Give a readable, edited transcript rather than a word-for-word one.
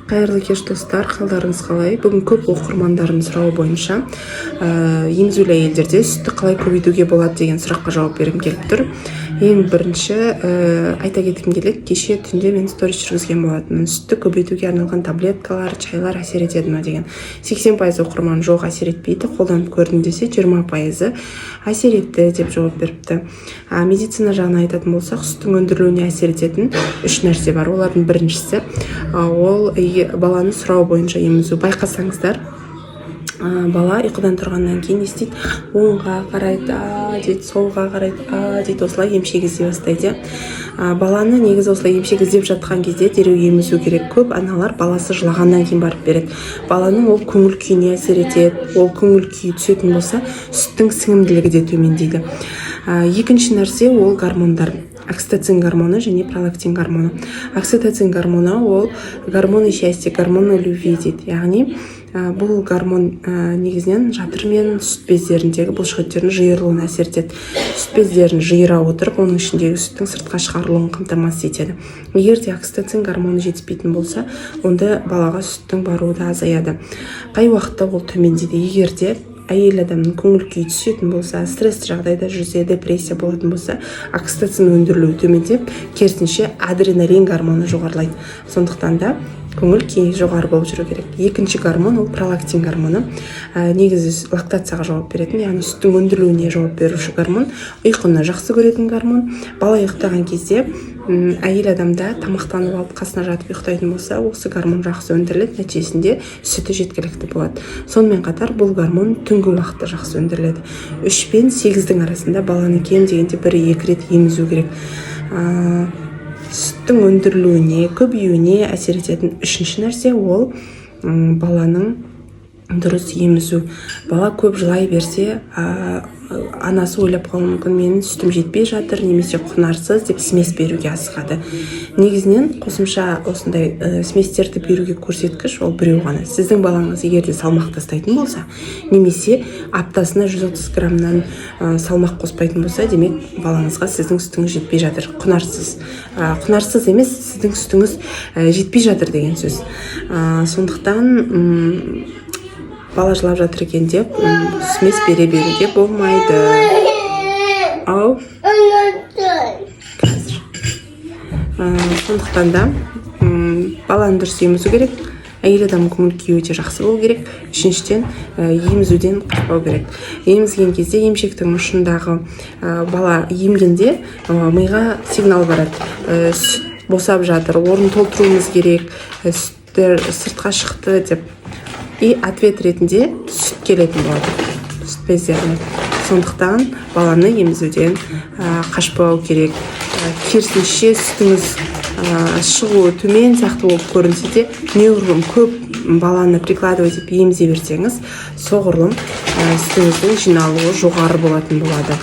Қайырлы кеш достар, қалдарыңыз қалай? Бүгін көп оқырмандардың сұрауы бойынша емізулі әйелдерде сүтті қалай көбейтуге болады деген сұраққа жауап бергім келіп тұр. Ең бірінші айта кеткім келеді, кеше түнде мен сторис жүргізген болатынмын. Сүтті көбейтуге арналған таблеткалар, чайлар әсер етеді ме деген. 80% оқырман жоқ, әсер етпейді, қолданып көрдім десе 20% әсер етті деп жауап беріпті. Медицина жағына айтатын болсақ, сүттің өндірілуіне әсер ететін 3 нәрсе бар. Олардың біріншісі ол баланы сұрау бойынша емізу. Байқасаңыздар, бала ұйқыдан тұрғаннан кейін естейді, оңға қарайды, дейді, солға қарайды, дейді, осылай емшек іздей бастайды. Баланы негізі осылай емшек іздеп жатқан кезде дереу емізу керек. Көп аналар баласы жылағаннан кейін барып береді. Баланың ол көңіл күйіне әсер етеді. Ол көңіл күйі түсетін болса, сүттің сіңімділігі де төмендейді. Екінші нәрсе ол гормондар. Окситоцин гормоны және пролактин гормоны. Окситоцин гормоны ол гормоны счастья, гормоны любви дейді. Яғни бұл гормон негізінен жатыр мен сүт бездеріндегі бұлшықеттердің жиырылуына әсер етеді. Сүт бездерін жиыра отырып, оның ішіндегі сүттің сыртқа шығарылуын қамтамасыз етеді. Егер де окситоцин гормоны жетіспейтін болса, онда балаға сүттің баруы да азаяды. Қай уақытта ол төмендейді? Егер де әйел адамның көңіл күйі түсетін болса, стресс жағдайда жүрсе, депрессия болатын болса, окситоцин өндірілуі төмендеп, керісінше адреналин гормоны жоғарылайды. Сондықтан да көңіл күй жоғары болып жүру керек. Екінші гормон ол пролактин гормоны. Негізі лактацияға жауап беретін, яғни сүттің өндірілуіне жауап беруші гормон. Ұйқыны жақсы көретін гормон. Бала ұйықтаған кезде әйел адамда тамақтанып алып қасына жатып ұйықтайтын болса, осы гормон жақсы өндіріледі, нәтижесінде сүті жеткілікті болады. Сонымен қатар бұл гормон түнгі уақытта жақсы өндіріледі. 3 пен 8-дің арасында баланы кем дегенде 1-2 рет емізу керек. Сүттің өндірілуіне, көбеюіне әсер ететін үшінші нәрсе ол баланың дұрыс емізу. Бала көп жылай берсе, анасы ойлап қалуы мүмкін, менің сүтім жетпей жатыр, немесе құнарсыз деп смес беруге асығады. Негізінен қосымша осындай сместерді беруге көрсеткіш ол біреу ғана. Сіздің балаңыз егерде салмақ тастайтын болса, немесе аптасына 130 граммнан салмақ қоспайтын болса, демек балаңызға сіздің сүтіңіз жетпей жатыр, құнарсыз. Құнарсыз емес, сіздің сүтіңіз жетпей жатыр деген сөз. Сондықтан бала жылап жатыр екен деп смес бере беруге болмайды. Сондықтан да баланы дұрыс емізу керек. Әйел адам көңіл күйі өте жақсы болу керек. Үшіншіден емізуден қашпау керек. Емізген кезде емшектің ұшындағы бала емгенде миға сигнал барады. Сүт босап жатыр, орнын толтыруымыз керек, сүттер сыртқа шықты деп. И ответ ретінде сүт келетін болады, сүт бездеріне. Сондықтан баланы емізуден қашпау керек. Керісінше сүтіңіз шығуы төмен сияқты болып көрінсе де, неғұрлым көп баланы прикладывать етіп емізе берсеңіз, соғұрлым сүтіңіздің жиналуы жоғары болатын болады.